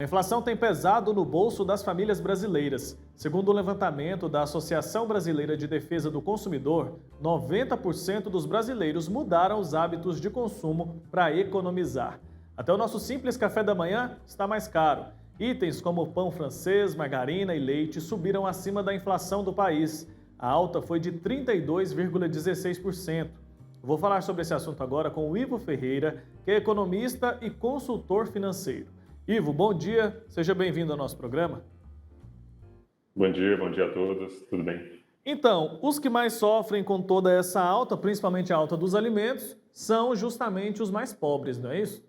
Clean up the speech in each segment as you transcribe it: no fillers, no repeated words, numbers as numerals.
A inflação tem pesado no bolso das famílias brasileiras. Segundo o levantamento da Associação Brasileira de Defesa do Consumidor, 90% dos brasileiros mudaram os hábitos de consumo para economizar. Até o nosso simples café da manhã está mais caro. Itens como pão francês, margarina e leite subiram acima da inflação do país. A alta foi de 32,16%. Vou falar sobre esse assunto agora com o Ivo Ferreira, que é economista e consultor financeiro. Ivo, bom dia, seja bem-vindo ao nosso programa. Bom dia a todos, tudo bem? Então, os que mais sofrem com toda essa alta, principalmente a alta dos alimentos, são justamente os mais pobres, não é isso?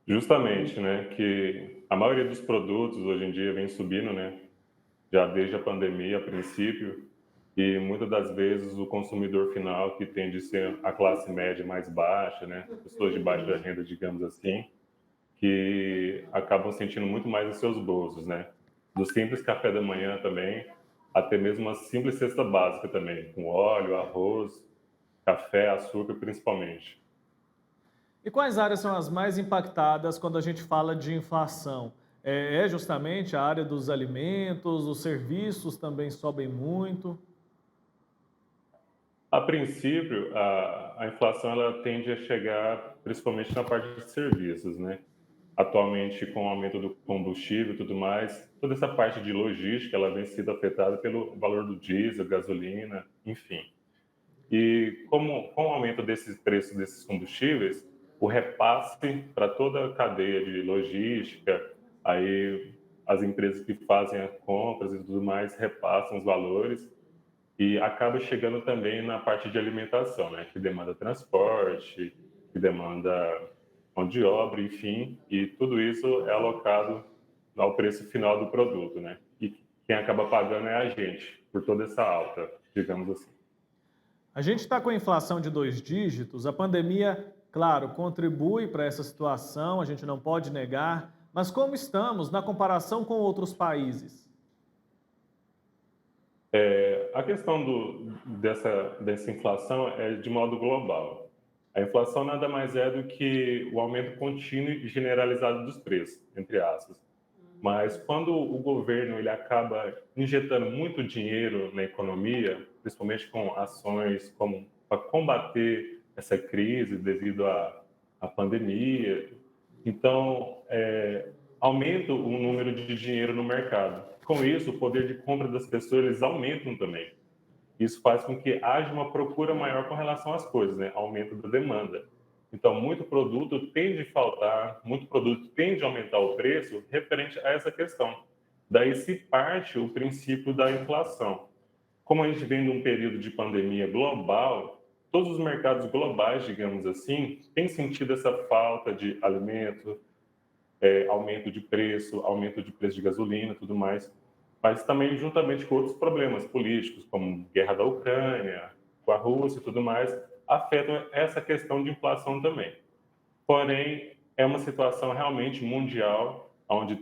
Justamente, né, que a maioria dos produtos hoje em dia vem subindo, né, já desde a pandemia a princípio, e muitas das vezes o consumidor final, que tende a ser a classe média mais baixa, né, pessoas de baixa renda, digamos assim, que acabam sentindo muito mais os seus bolsos, né, do simples café da manhã também, até mesmo uma simples cesta básica também, com óleo, arroz, café, açúcar principalmente. E quais áreas são as mais impactadas quando a gente fala de inflação? É justamente a área dos alimentos, os serviços também sobem muito. A princípio, a inflação ela tende a chegar principalmente na parte de serviços, né? Atualmente, com o aumento do combustível e tudo mais, toda essa parte de logística ela vem sendo afetada pelo valor do diesel, gasolina, enfim. E com o aumento desses preços desses combustíveis, o repasse para toda a cadeia de logística, aí as empresas que fazem as compras e tudo mais repassam os valores e acaba chegando também na parte de alimentação, né, que demanda transporte, que demanda mão de obra, enfim, e tudo isso é alocado ao preço final do produto, né? E quem acaba pagando é a gente, por toda essa alta, digamos assim. A gente está com a inflação de 2 dígitos, a pandemia, claro, contribui para essa situação, a gente não pode negar, mas como estamos na comparação com outros países? A questão dessa inflação é de modo global. A inflação nada mais é do que o aumento contínuo e generalizado dos preços, entre aspas. Mas quando o governo ele acaba injetando muito dinheiro na economia, principalmente com ações como para combater essa crise devido à pandemia, então aumenta o número de dinheiro no mercado. Com isso, o poder de compra das pessoas eles aumentam também. Isso faz com que haja uma procura maior com relação às coisas, né? Aumento da demanda. Então, muito produto tende a faltar, muito produto tende a aumentar o preço referente a essa questão. Daí se parte o princípio da inflação. Como a gente vem de um período de pandemia global, todos os mercados globais, digamos assim, têm sentido essa falta de alimento, aumento de preço de gasolina, tudo mais, mas também juntamente com outros problemas políticos, como guerra da Ucrânia, com a Rússia e tudo mais, afetam essa questão de inflação também. Porém, é uma situação realmente mundial, onde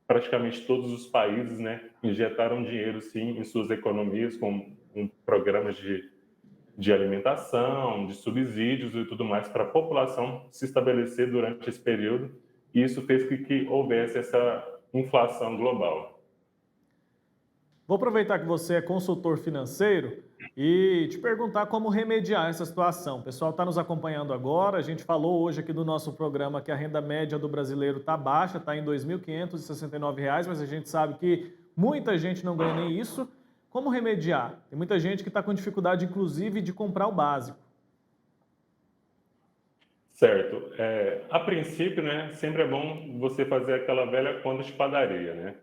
praticamente todos os países, né, injetaram dinheiro, sim, em suas economias, com programas de alimentação, de subsídios e tudo mais para a população se estabelecer durante esse período, e isso fez com que houvesse essa inflação global. Vou aproveitar que você é consultor financeiro e te perguntar como remediar essa situação. O pessoal está nos acompanhando agora. A gente falou hoje aqui do nosso programa que a renda média do brasileiro está baixa, está em R$ 2.569, mas a gente sabe que muita gente não ganha nem isso. Como remediar? Tem muita gente que está com dificuldade, inclusive, de comprar o básico. Certo. A princípio, né, sempre é bom você fazer aquela velha conta de padaria, né?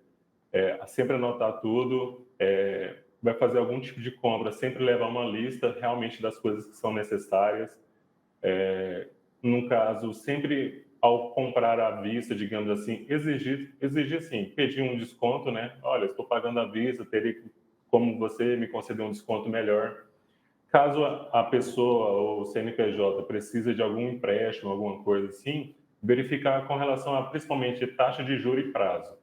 Sempre anotar tudo, vai fazer algum tipo de compra, sempre levar uma lista realmente das coisas que são necessárias. No caso, sempre ao comprar à vista, digamos assim, exigir assim, pedir um desconto, né? Olha, estou pagando à vista, teria como você me conceder um desconto melhor. Caso a pessoa ou o CNPJ precisa de algum empréstimo, alguma coisa assim, verificar com relação a principalmente taxa de juros e prazo.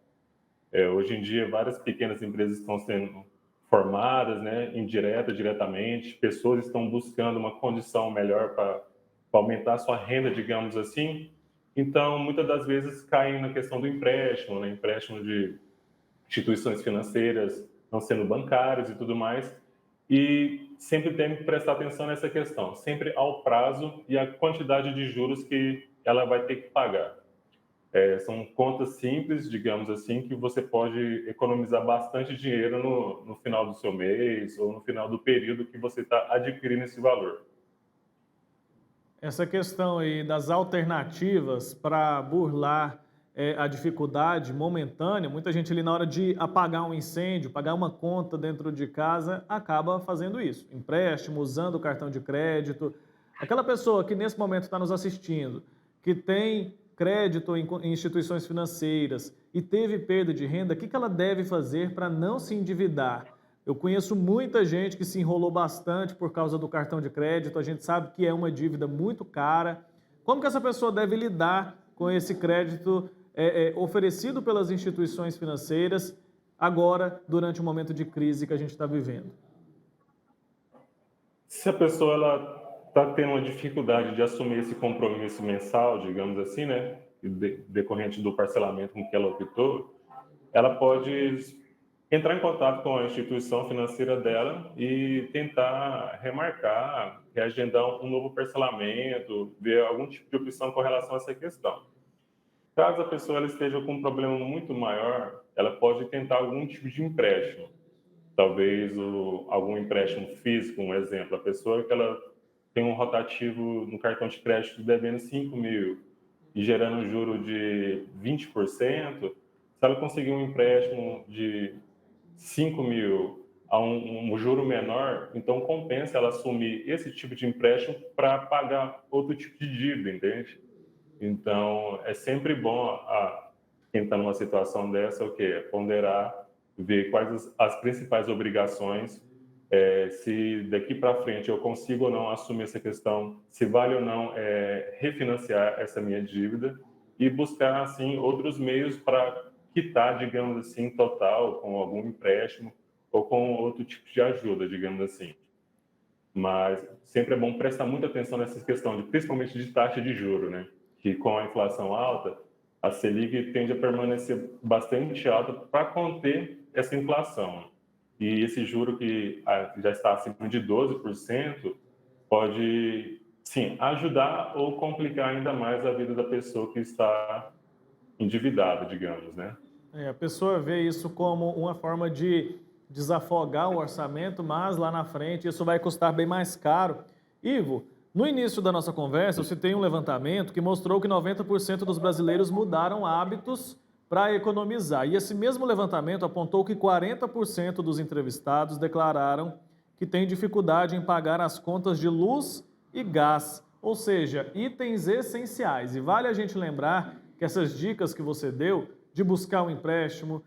Hoje em dia, várias pequenas empresas estão sendo formadas, né, indireta, diretamente, pessoas estão buscando uma condição melhor para aumentar a sua renda, digamos assim, Então, muitas das vezes caem na questão do empréstimo, né? Empréstimo de instituições financeiras, não sendo bancárias e tudo mais. E sempre tem que prestar atenção nessa questão, sempre ao prazo e à quantidade de juros que ela vai ter que pagar. São contas simples, digamos assim, que você pode economizar bastante dinheiro no final do seu mês ou no final do período que você está adquirindo esse valor. Essa questão aí das alternativas para burlar a dificuldade momentânea, muita gente ali na hora de apagar um incêndio, pagar uma conta dentro de casa, acaba fazendo isso. Empréstimo, usando o cartão de crédito. Aquela pessoa que nesse momento está nos assistindo, que tem crédito em instituições financeiras e teve perda de renda, o que que ela deve fazer para não se endividar? Eu conheço muita gente que se enrolou bastante por causa do cartão de crédito. A gente sabe que é uma dívida muito cara. Como que essa pessoa deve lidar com esse crédito oferecido pelas instituições financeiras agora, durante o momento de crise que a gente está vivendo? Se a pessoa ela está tendo uma dificuldade de assumir esse compromisso mensal, digamos assim, né, decorrente do parcelamento com que ela optou, ela pode entrar em contato com a instituição financeira dela e tentar remarcar, reagendar um novo parcelamento, ver algum tipo de opção com relação a essa questão. Caso a pessoa ela esteja com um problema muito maior, ela pode tentar algum tipo de empréstimo. Talvez algum empréstimo físico, um exemplo. A pessoa que ela tem um rotativo no cartão de crédito devendo 5.000 e gerando um juro de 20%, se ela conseguir um empréstimo de 5.000 a um juro menor, então compensa ela assumir esse tipo de empréstimo para pagar outro tipo de dívida, entende? Então, é sempre bom quem está numa situação dessa, o quê? Ponderar, ver quais as principais obrigações, se daqui para frente eu consigo ou não assumir essa questão, se vale ou não refinanciar essa minha dívida e buscar, assim, outros meios para quitar, digamos assim, total, com algum empréstimo ou com outro tipo de ajuda, digamos assim. Mas sempre é bom prestar muita atenção nessa questão, principalmente de taxa de juro, né? Que com a inflação alta, a Selic tende a permanecer bastante alta para conter essa inflação. E esse juro que já está acima de 12% pode, sim, ajudar ou complicar ainda mais a vida da pessoa que está endividada, digamos, né? A pessoa vê isso como uma forma de desafogar o orçamento, mas lá na frente isso vai custar bem mais caro. Ivo, no início da nossa conversa, eu citei um levantamento que mostrou que 90% dos brasileiros mudaram hábitos para economizar. E esse mesmo levantamento apontou que 40% dos entrevistados declararam que têm dificuldade em pagar as contas de luz e gás, ou seja, itens essenciais. E vale a gente lembrar que essas dicas que você deu de buscar um empréstimo,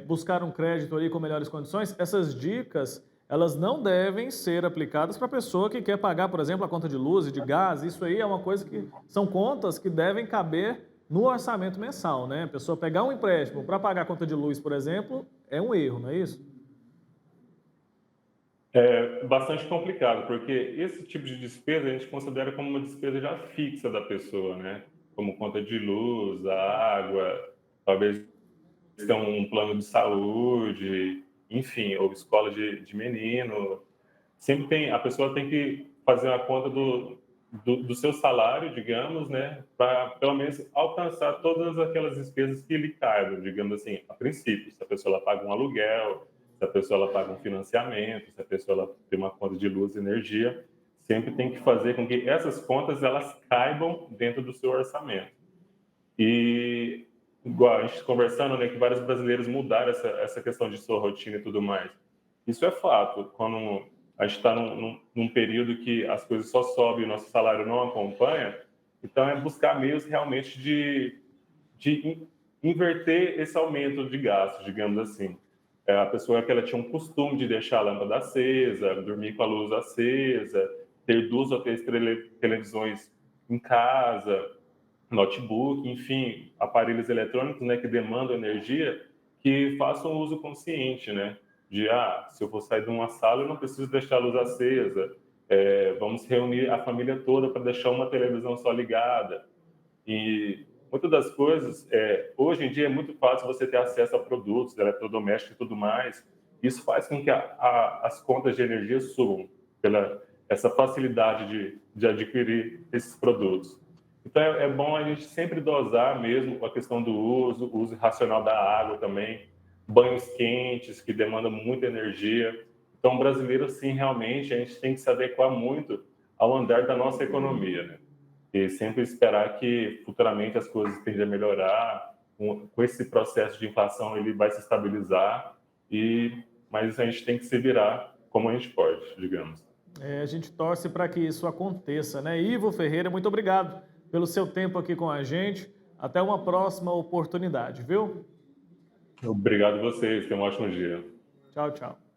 buscar um crédito ali com melhores condições, essas dicas, elas não devem ser aplicadas para a pessoa que quer pagar, por exemplo, a conta de luz e de gás. Isso aí é uma coisa que são contas que devem caber no orçamento mensal, né? A pessoa pegar um empréstimo para pagar a conta de luz, por exemplo, é um erro, não é isso? É bastante complicado, porque esse tipo de despesa a gente considera como uma despesa já fixa da pessoa, né? Como conta de luz, água, talvez ter um plano de saúde, enfim, ou escola de menino. Sempre tem, a pessoa tem que fazer a conta do seu salário, digamos, né? Para pelo menos alcançar todas aquelas despesas que lhe caibam, digamos assim, a princípio. Se a pessoa ela paga um aluguel, se a pessoa ela paga um financiamento, se a pessoa ela tem uma conta de luz e energia, sempre tem que fazer com que essas contas elas caibam dentro do seu orçamento. E igual a gente conversando, né, que vários brasileiros mudaram essa questão de sua rotina e tudo mais. Isso é fato. Quando a gente está num período que as coisas só sobem e o nosso salário não acompanha, então é buscar meios realmente de inverter esse aumento de gastos, digamos assim. A pessoa que ela tinha um costume de deixar a lâmpada acesa, dormir com a luz acesa, ter 2 ou 3 televisões em casa, notebook, enfim, aparelhos eletrônicos, né, que demandam energia, que façam um uso consciente, né, de, se eu vou sair de uma sala, eu não preciso deixar a luz acesa, vamos reunir a família toda para deixar uma televisão só ligada. E muitas das coisas, hoje em dia é muito fácil você ter acesso a produtos eletrodomésticos e tudo mais. Isso faz com que as contas de energia subam pela essa facilidade de adquirir esses produtos. Então é bom a gente sempre dosar mesmo a questão do uso, o uso racional da água também, banhos quentes que demandam muita energia. Então, o brasileiro, sim, realmente, a gente tem que se adequar muito ao andar da nossa economia, né? E sempre esperar que futuramente as coisas tendem a melhorar, com esse processo de inflação ele vai se estabilizar, mas a gente tem que se virar como a gente pode, digamos. A gente torce para que isso aconteça, né? Ivo Ferreira, muito obrigado pelo seu tempo aqui com a gente. Até uma próxima oportunidade, viu? Obrigado a vocês, tenham um ótimo dia. Tchau, tchau.